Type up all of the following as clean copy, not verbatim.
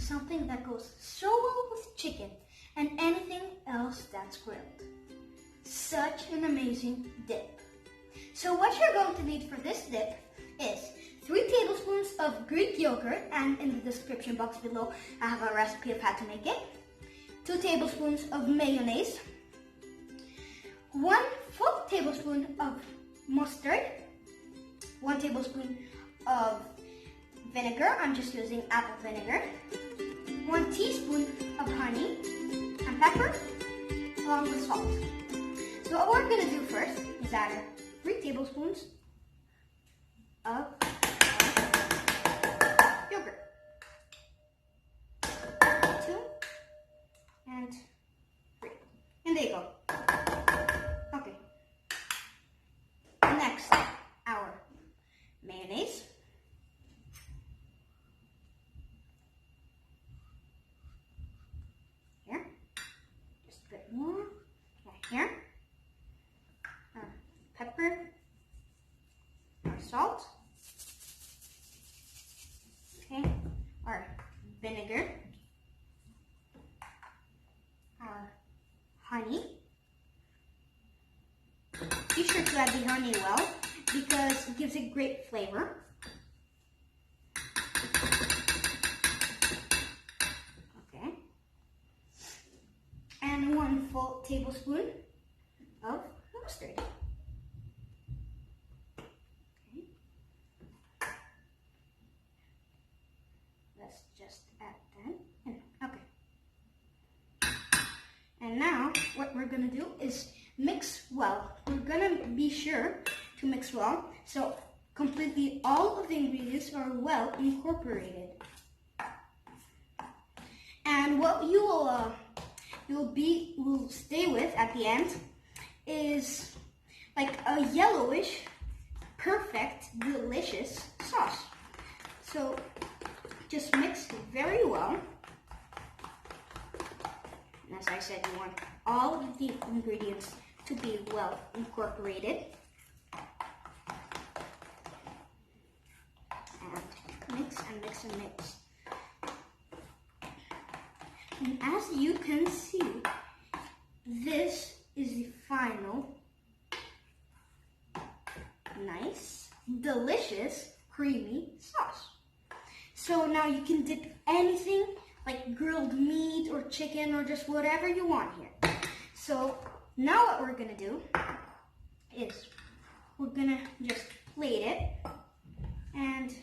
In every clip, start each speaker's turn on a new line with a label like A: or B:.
A: something that goes so well with chicken and anything else that's grilled. Such an amazing dip. So what you're going to need for this dip is 3 tablespoons of Greek yogurt, and in the description box below I have a recipe of how to make it. 2 tablespoons of mayonnaise, 1 full tablespoon of mustard, 1 tablespoon of vinegar, I'm just using apple vinegar, 1 teaspoon of honey and pepper, along with salt. So what we're going to do first is add 3 tablespoons of yogurt. 2 and 3. And there you go. Okay. Next, our mayonnaise. Here. Just a bit more. Here. Pepper. Our salt. Okay. Our vinegar. Our honey. Be sure to add the honey well because it gives it great flavor. Okay. And 1 full tablespoon of mustard. Okay. Let's just add that in. Okay. And now what we're gonna do is mix well. We're gonna be sure to mix well so completely all of the ingredients are well incorporated. And what you will stay with at the end is like a yellowish, perfect, delicious sauce. So just mix very well. And as I said, you want all of the ingredients to be well incorporated. And mix and mix and mix. And as you can see, this is the final nice, delicious, creamy sauce. So now you can dip anything like grilled meat or chicken or just whatever you want here. So now what we're gonna do is we're gonna just plate it, and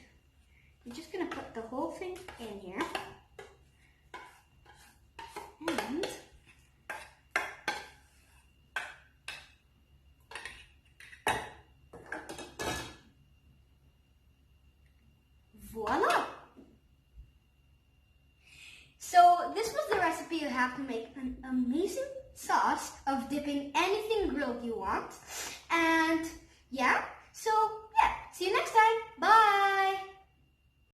A: you're just gonna put the whole thing in here. And voila! So this was the recipe you have to make an amazing sauce of dipping anything grilled you want. And yeah, so yeah, see you next time. Bye!